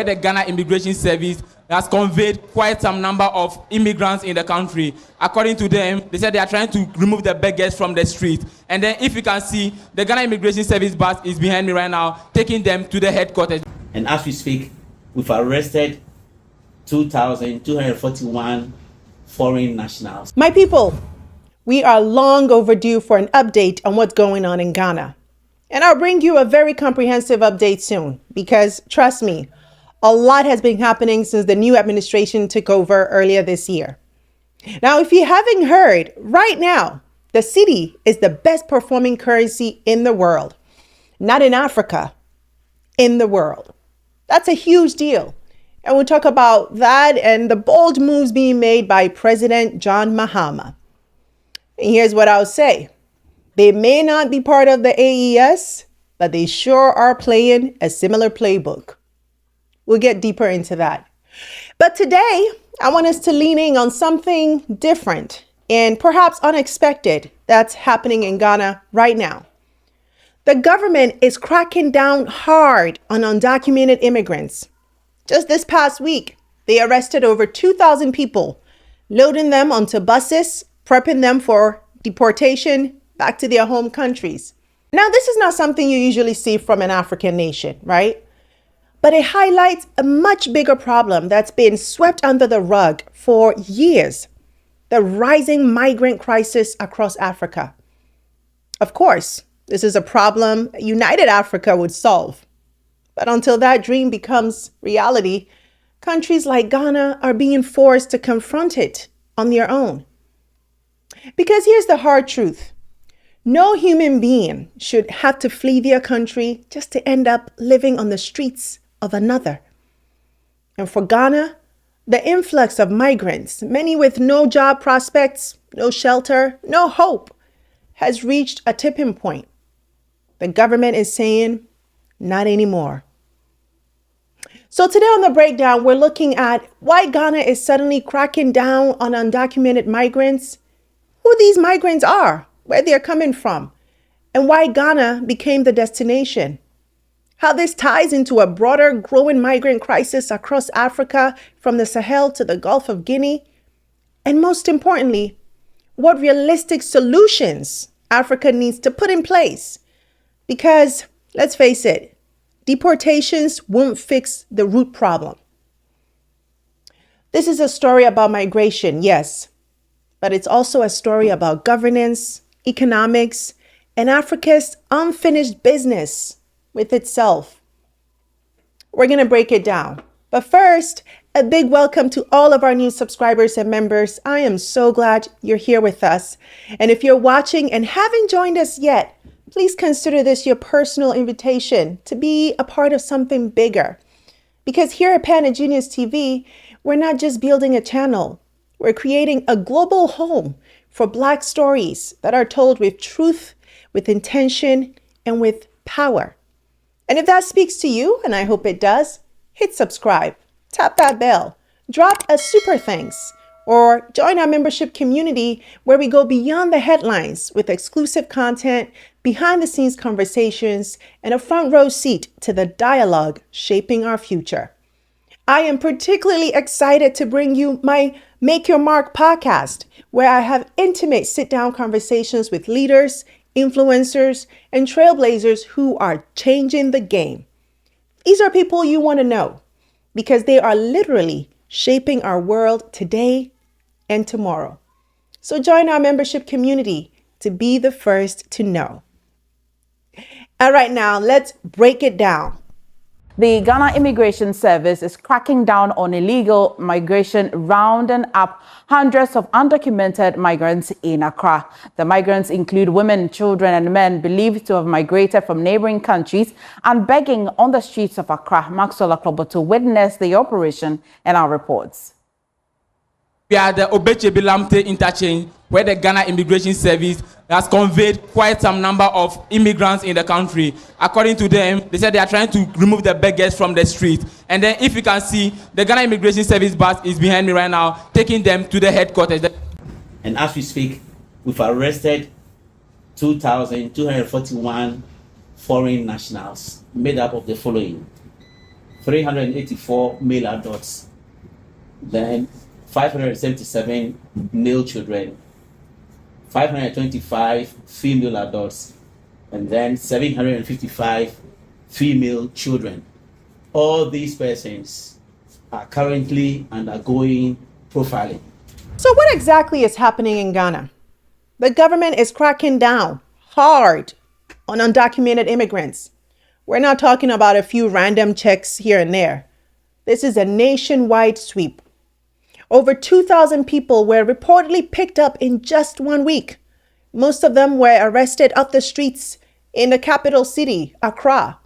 where the Ghana Immigration Service has conveyed quite some number of immigrants in the country. According to them, they said they are trying to remove the beggars from the street. And then if you can see, the Ghana Immigration Service bus is behind me right now, taking them to the headquarters. And as we speak, we've arrested 2,241 foreign nationals. My people, we are long overdue for an update on what's going on in Ghana. And I'll bring you a very comprehensive update soon because, trust me, a lot has been happening since the new administration took over earlier this year. Now, if you haven't heard, right now, the cedi is the best performing currency in the world. Not in Africa, in the world. That's a huge deal. And we'll talk about that and the bold moves being made by President John Mahama. And here's what I'll say. They may not be part of the AES, but they sure are playing a similar playbook. We'll get deeper into that. But today, I want us to lean in on something different and perhaps unexpected that's happening in Ghana right now. The government is cracking down hard on undocumented immigrants. Just this past week, they arrested over 2,000 people, loading them onto buses, prepping them for deportation back to their home countries. Now, this is not something you usually see from an African nation, right? But it highlights a much bigger problem that's been swept under the rug for years, the rising migrant crisis across Africa. Of course, this is a problem a united Africa would solve. But until that dream becomes reality, countries like Ghana are being forced to confront it on their own. Because here's the hard truth. No human being should have to flee their country just to end up living on the streets of another. And for Ghana, the influx of migrants, many with no job prospects, no shelter, no hope, has reached a tipping point. The government is saying, not anymore. So today on the breakdown, we're looking at why Ghana is suddenly cracking down on undocumented migrants, who these migrants are, where they're coming from, and why Ghana became the destination. How this ties into a broader growing migrant crisis across Africa from the Sahel to the Gulf of Guinea. And most importantly, what realistic solutions Africa needs to put in place. Because let's face it, deportations won't fix the root problem. This is a story about migration, yes, but it's also a story about governance, economics, and Africa's unfinished business with itself. We're going to break it down. But first, a big welcome to all of our new subscribers and members. I am so glad you're here with us. And if you're watching and haven't joined us yet, please consider this your personal invitation to be a part of something bigger. Because here at Panda Genius TV, we're not just building a channel. We're creating a global home for Black stories that are told with truth, with intention, and with power. And if that speaks to you, and I hope it does, hit subscribe, tap that bell, drop a super thanks, or join our membership community where we go beyond the headlines with exclusive content, behind the scenes conversations, and a front row seat to the dialogue shaping our future. I am particularly excited to bring you my Make Your Mark podcast, where I have intimate sit-down conversations with leaders, influencers, and trailblazers who are changing the game. These are people you want to know because they are literally shaping our world today and tomorrow. So join our membership community to be the first to know. All right, now let's break it down. The Ghana Immigration Service is cracking down on illegal migration, rounding up hundreds of undocumented migrants in Accra. The migrants include women, children, and men believed to have migrated from neighboring countries and begging on the streets of Accra. Maxwell Aklobo witnessed the operation in our reports. We are at the Obeche-Bilamte interchange, where the Ghana Immigration Service has conveyed quite some number of immigrants in the country. According to them, they said they are trying to remove the beggars from the street. And then if you can see, the Ghana Immigration Service bus is behind me right now, taking them to the headquarters. And as we speak, we've arrested 2,241 foreign nationals, made up of the following: 384 male adults, then 577 male children, 525 female adults, and then 755 female children. All these persons are currently undergoing profiling. So what exactly is happening in Ghana? The government is cracking down hard on undocumented immigrants. We're not talking about a few random checks here and there. This is a nationwide sweep. Over 2,000 people were reportedly picked up in just 1 week. Most of them were arrested off the streets in the capital city, Accra.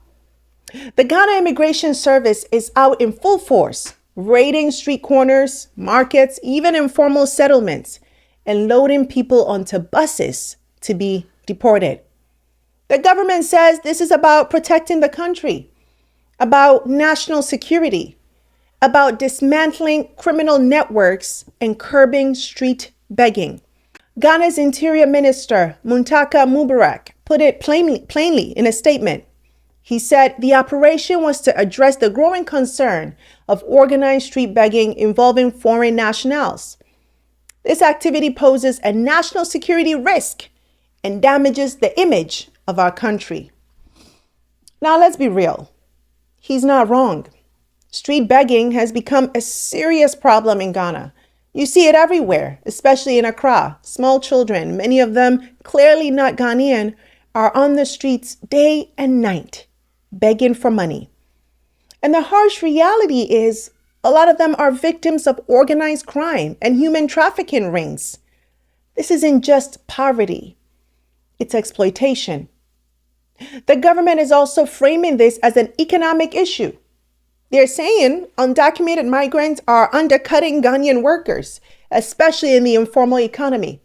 The Ghana Immigration Service is out in full force, raiding street corners, markets, even informal settlements, and loading people onto buses to be deported. The government says this is about protecting the country, about national security, about dismantling criminal networks and curbing street begging. Ghana's Interior Minister, Muntaka Mubarak, put it plainly in a statement. He said the operation was to address the growing concern of organized street begging involving foreign nationals. This activity poses a national security risk and damages the image of our country. Now, let's be real. He's not wrong. Street begging has become a serious problem in Ghana. You see it everywhere, especially in Accra. Small children, many of them clearly not Ghanaian, are on the streets day and night, begging for money. And the harsh reality is a lot of them are victims of organized crime and human trafficking rings. This isn't just poverty, it's exploitation. The government is also framing this as an economic issue. They're saying undocumented migrants are undercutting Ghanaian workers, especially in the informal economy.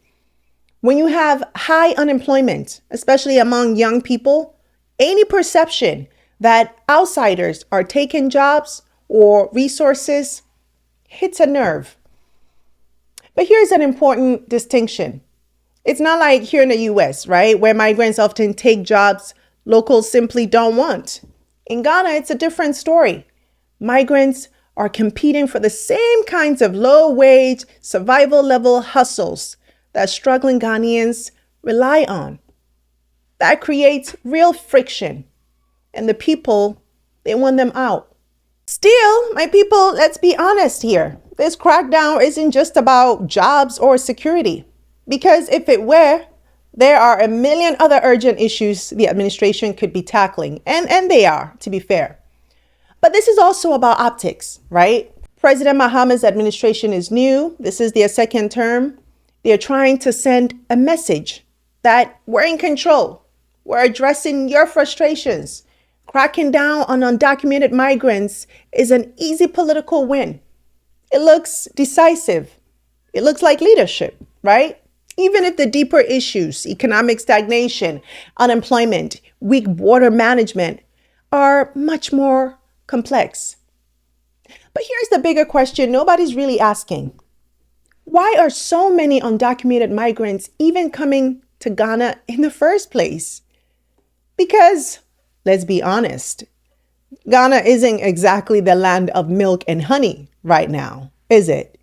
When you have high unemployment, especially among young people, any perception that outsiders are taking jobs or resources hits a nerve. But here's an important distinction. It's not like here in the US, right, where migrants often take jobs locals simply don't want. In Ghana, it's a different story. Migrants are competing for the same kinds of low-wage, survival-level hustles that struggling Ghanaians rely on. That creates real friction, and the people, they want them out. Still, my people, let's be honest here. This crackdown isn't just about jobs or security, because if it were, there are a million other urgent issues the administration could be tackling, and they are, to be fair. But this is also about optics, right? President Mahama's administration is new. This is their second term. They're trying to send a message that we're in control. We're addressing your frustrations. Cracking down on undocumented migrants is an easy political win. It looks decisive. It looks like leadership, right? Even if the deeper issues, economic stagnation, unemployment, weak border management, are much more complex. But here's the bigger question nobody's really asking. Why are so many undocumented migrants even coming to Ghana in the first place? Because, let's be honest, Ghana isn't exactly the land of milk and honey right now, is it?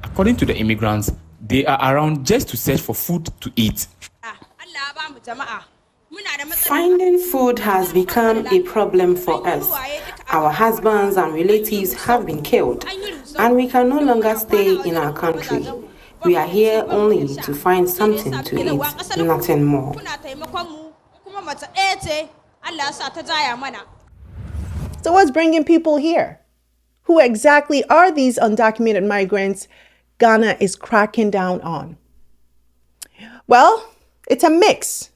According to the immigrants, they are around just to search for food to eat. Finding food has become a problem for us. Our husbands and relatives have been killed, and we can no longer stay in our country. We are here only to find something to eat, nothing more. So what's bringing people here? Who exactly are these undocumented migrants Ghana is cracking down on? Well, it's a mix,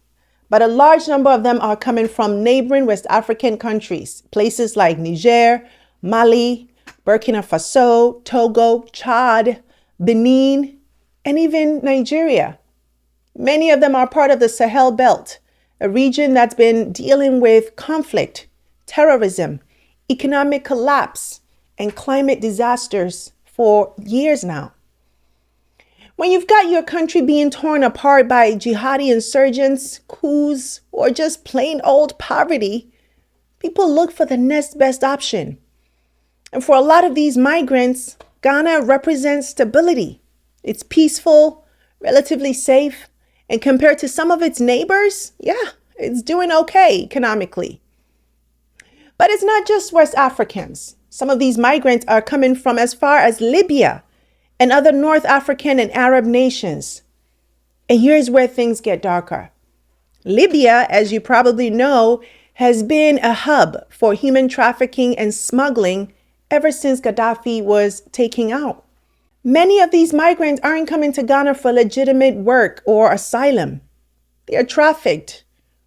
but a large number of them are coming from neighboring West African countries, places like Niger, Mali, Burkina Faso, Togo, Chad, Benin, and even Nigeria. Many of them are part of the Sahel Belt, a region that's been dealing with conflict, terrorism, economic collapse, and climate disasters for years now. When you've got your country being torn apart by jihadi insurgents, coups, or just plain old poverty, people look for the next best option. And for a lot of these migrants, Ghana represents stability. It's peaceful, relatively safe, and compared to some of its neighbors, yeah, it's doing okay economically. But it's not just West Africans. Some of these migrants are coming from as far as Libya and other North African and Arab nations. And here's where things get darker. Libya, as you probably know, has been a hub for human trafficking and smuggling ever since Gaddafi was taken out. Many of these migrants aren't coming to Ghana for legitimate work or asylum. They are trafficked,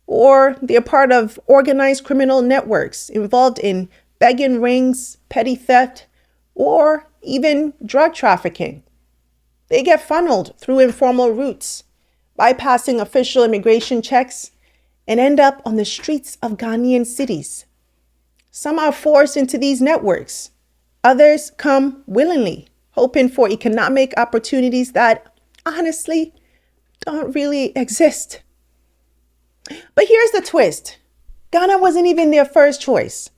or they're part of organized criminal networks involved in begging rings, petty theft, or even drug trafficking. They get funneled through informal routes, bypassing official immigration checks, and end up on the streets of Ghanaian cities. Some are forced into these networks. Others come willingly, hoping for economic opportunities that, honestly, don't really exist. But here's the twist. Ghana wasn't even their first choice.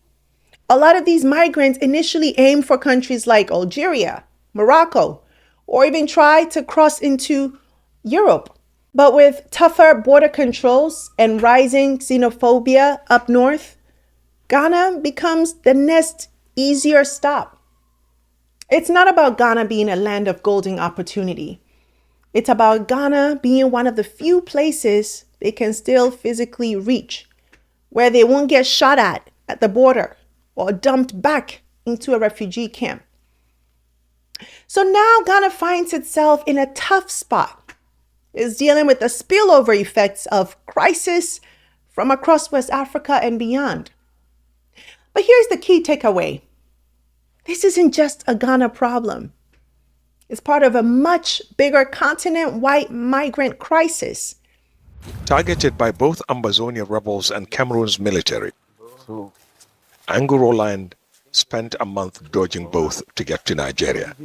A lot of these migrants initially aimed for countries like Algeria, Morocco, or even tried to cross into Europe. But with tougher border controls and rising xenophobia up north, Ghana becomes the next easier stop. It's not about Ghana being a land of golden opportunity. It's about Ghana being one of the few places they can still physically reach, where they won't get shot at the border or dumped back into a refugee camp. So now Ghana finds itself in a tough spot. It's dealing with the spillover effects of crisis from across West Africa and beyond. But here's the key takeaway. This isn't just a Ghana problem. It's part of a much bigger continent-wide migrant crisis. Targeted by both Ambazonia rebels and Cameroon's military, Angu Roland spent a month dodging both to get to Nigeria.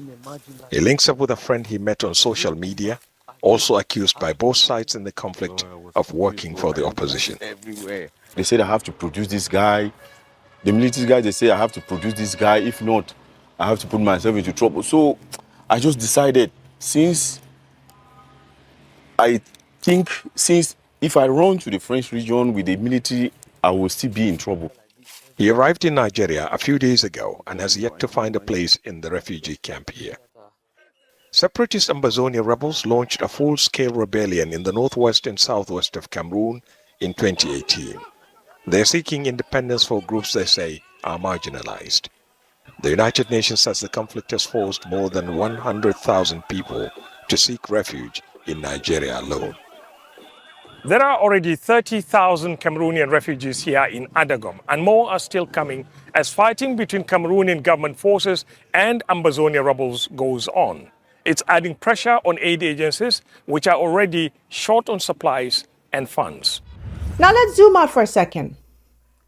He links up with a friend he met on social media, also accused by both sides in the conflict of working for the opposition. They said I have to produce this guy. The military guys, they say I have to produce this guy. If not, I have to put myself into trouble. So I just decided, since if I run to the French region with the military, I will still be in trouble. He arrived in Nigeria a few days ago and has yet to find a place in the refugee camp here. Separatist Ambazonia rebels launched a full-scale rebellion in the northwest and southwest of Cameroon in 2018. They're seeking independence for groups they say are marginalized. The United Nations says the conflict has forced more than 100,000 people to seek refuge in Nigeria alone. There are already 30,000 Cameroonian refugees here in Adagom, and more are still coming as fighting between Cameroonian government forces and Ambazonia rebels goes on. It's adding pressure on aid agencies, which are already short on supplies and funds. Now let's zoom out for a second.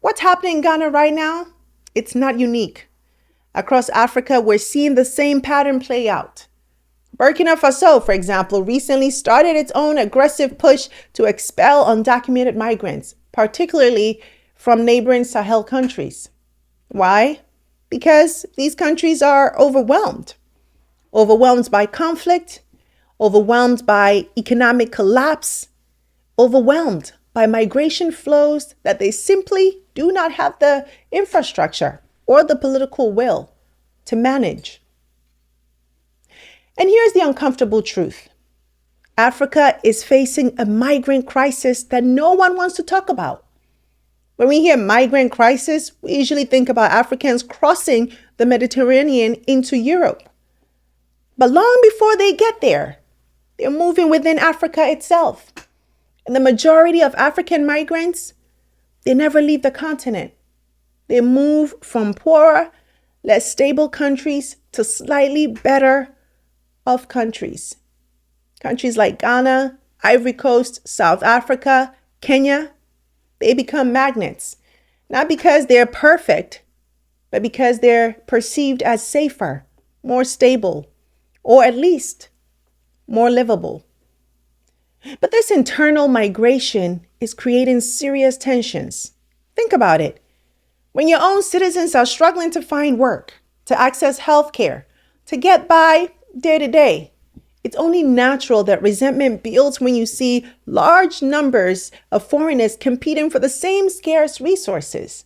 What's happening in Ghana right now? It's not unique. Across Africa, we're seeing the same pattern play out. Burkina Faso, for example, recently started its own aggressive push to expel undocumented migrants, particularly from neighboring Sahel countries. Why? Because these countries are overwhelmed by conflict, overwhelmed by economic collapse, overwhelmed by migration flows that they simply do not have the infrastructure or the political will to manage. And here's the uncomfortable truth. Africa is facing a migrant crisis that no one wants to talk about. When we hear migrant crisis, we usually think about Africans crossing the Mediterranean into Europe. But long before they get there, they're moving within Africa itself. And the majority of African migrants, they never leave the continent. They move from poorer, less stable countries to slightly better off countries. Countries like Ghana, Ivory Coast, South Africa, Kenya, they become magnets, not because they're perfect, but because they're perceived as safer, more stable, or at least more livable. But this internal migration is creating serious tensions. Think about it. When your own citizens are struggling to find work, to access health care, to get by day to day. It's only natural that resentment builds when you see large numbers of foreigners competing for the same scarce resources.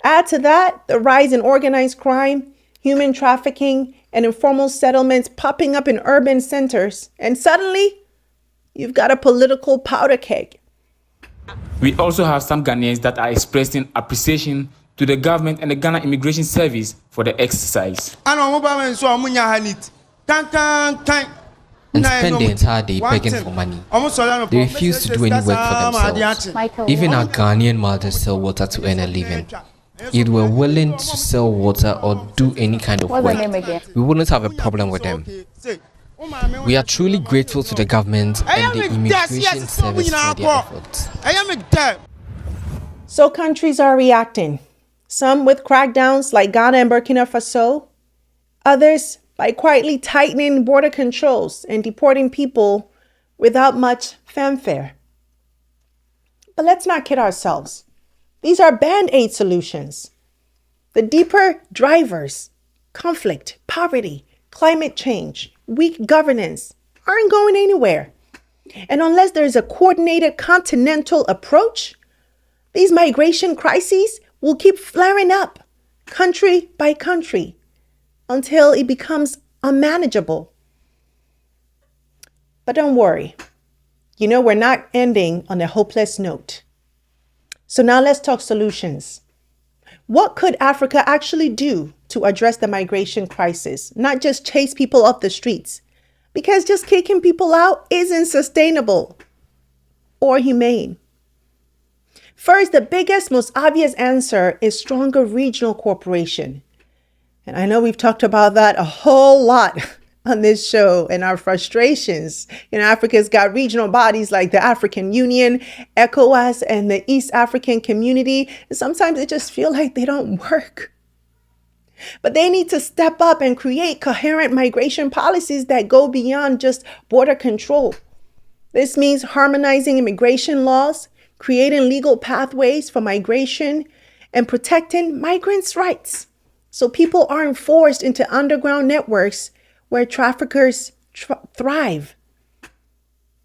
Add to that the rise in organized crime, human trafficking, and informal settlements popping up in urban centers, and suddenly you've got a political powder keg. We also have some Ghanaians that are expressing appreciation to the government and the Ghana Immigration Service for the exercise. And spend the entire day begging for money. They refuse to do any work for themselves. Even our Ghanaian mothers sell water to earn a living. If we're willing to sell water or do any kind of work, we wouldn't have a problem with them. We are truly grateful to the government and the Immigration Service for their efforts. So countries are reacting. Some with crackdowns like Ghana and Burkina Faso. Others by quietly tightening border controls and deporting people without much fanfare. But let's not kid ourselves. These are band-aid solutions. The deeper drivers, conflict, poverty, climate change, weak governance, aren't going anywhere. And unless there's a coordinated continental approach, these migration crises will keep flaring up, country by country, until it becomes unmanageable. But don't worry. You know, we're not ending on a hopeless note. So now let's talk solutions. What could Africa actually do to address the migration crisis, not just chase people off the streets? Because just kicking people out isn't sustainable or humane. First, the biggest, most obvious answer is stronger regional cooperation. And I know we've talked about that a whole lot on this show and our frustrations. You know, Africa's got regional bodies like the African Union, ECOWAS, and the East African Community. And sometimes it just feels like they don't work. But they need to step up and create coherent migration policies that go beyond just border control. This means harmonizing immigration laws, creating legal pathways for migration, and protecting migrants' rights so people aren't forced into underground networks where traffickers thrive.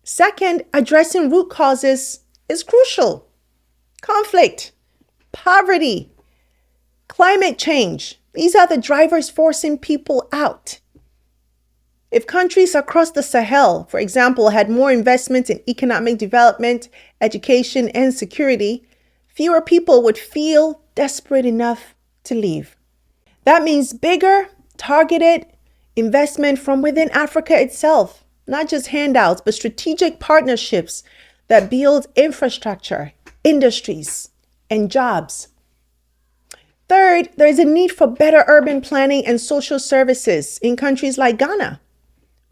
Second, addressing root causes is crucial. Conflict, poverty, climate change. These are the drivers forcing people out. If countries across the Sahel, for example, had more investment in economic development, education, and security, fewer people would feel desperate enough to leave. That means bigger, targeted investment from within Africa itself, not just handouts, but strategic partnerships that build infrastructure, industries, and jobs. Third, there is a need for better urban planning and social services in countries like Ghana.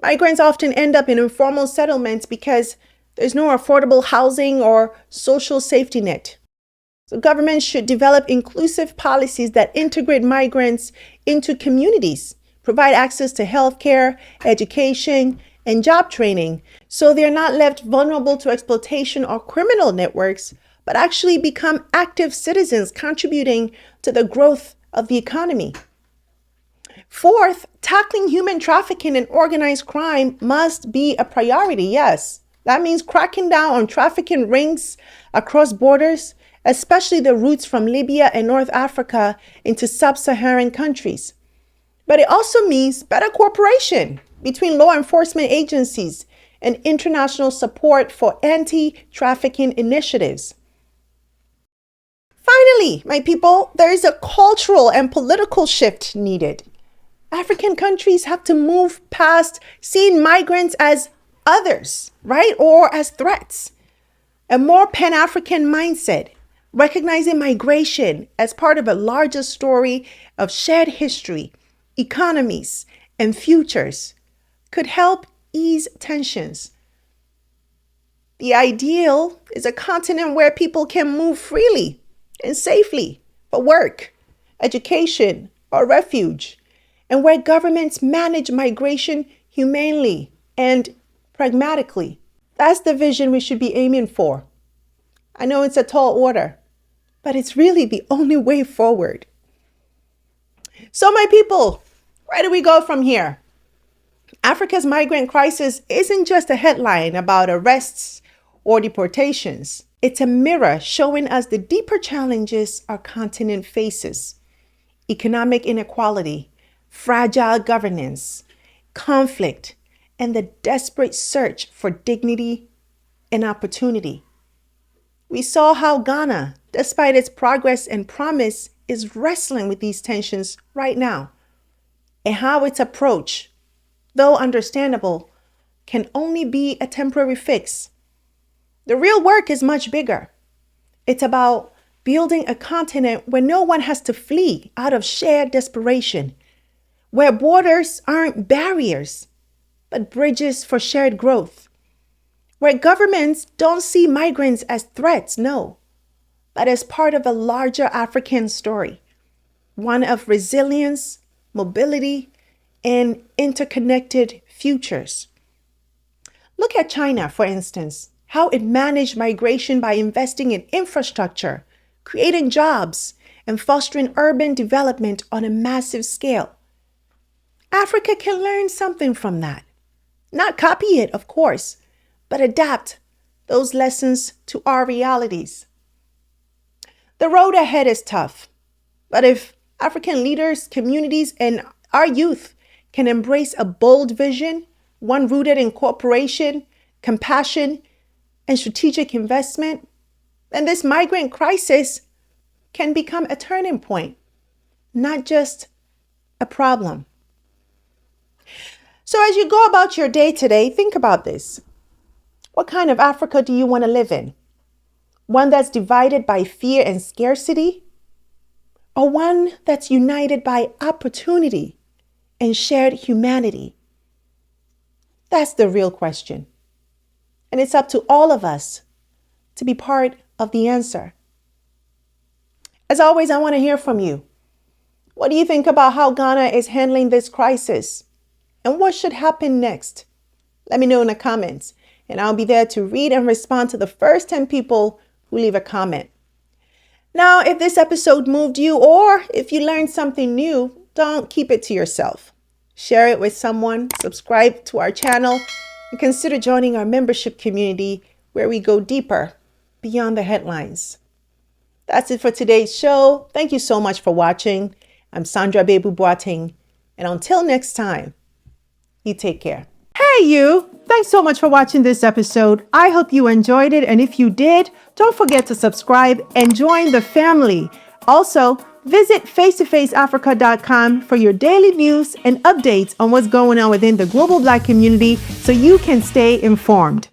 Migrants often end up in informal settlements because there's no affordable housing or social safety net. So governments should develop inclusive policies that integrate migrants into communities, provide access to healthcare, education, and job training, so they're not left vulnerable to exploitation or criminal networks, but actually become active citizens contributing to the growth of the economy. Fourth, tackling human trafficking and organized crime must be a priority, yes. That means cracking down on trafficking rings across borders, especially the routes from Libya and North Africa into sub-Saharan countries. But it also means better cooperation between law enforcement agencies and international support for anti-trafficking initiatives. Finally, my people, there is a cultural and political shift needed. African countries have to move past seeing migrants as others, right? Or as threats. A more Pan-African mindset, recognizing migration as part of a larger story of shared history, economies, and futures, could help ease tensions. The ideal is a continent where people can move freely and safely for work, education, or refuge, and where governments manage migration humanely and pragmatically. That's the vision we should be aiming for. I know it's a tall order, but it's really the only way forward. So my people, where do we go from here? Africa's migrant crisis isn't just a headline about arrests or deportations. It's a mirror showing us the deeper challenges our continent faces: economic inequality, fragile governance, conflict, and the desperate search for dignity and opportunity. We saw how Ghana, despite its progress and promise, is wrestling with these tensions right now, and how its approach, though understandable, can only be a temporary fix. The real work is much bigger. It's about building a continent where no one has to flee out of shared desperation, where borders aren't barriers, but bridges for shared growth, where governments don't see migrants as threats, no, but as part of a larger African story, one of resilience, mobility, and interconnected futures. Look at China, for instance, how it managed migration by investing in infrastructure, creating jobs, and fostering urban development on a massive scale. Africa can learn something from that. Not copy it, of course, but adapt those lessons to our realities. The road ahead is tough, but if African leaders, communities, and our youth can embrace a bold vision, one rooted in cooperation, compassion, and strategic investment, then this migrant crisis can become a turning point, not just a problem. So as you go about your day today, think about this. What kind of Africa do you want to live in? One that's divided by fear and scarcity? Or one that's united by opportunity and shared humanity? That's the real question. And it's up to all of us to be part of the answer. As always, I want to hear from you. What do you think about how Ghana is handling this crisis? And what should happen next? Let me know in the comments, and I'll be there to read and respond to the first 10 people who leave a comment. Now, if this episode moved you, or if you learned something new, don't keep it to yourself. Share it with someone, subscribe to our channel, and consider joining our membership community where we go deeper beyond the headlines. That's it for today's show. Thank you so much for watching. I'm Sandra Babu-Boateng, and until next time, you take care. Hey you! Thanks so much for watching this episode. I hope you enjoyed it, and if you did, don't forget to subscribe and join the family. Also, visit face2faceafrica.com for your daily news and updates on what's going on within the global Black community so you can stay informed.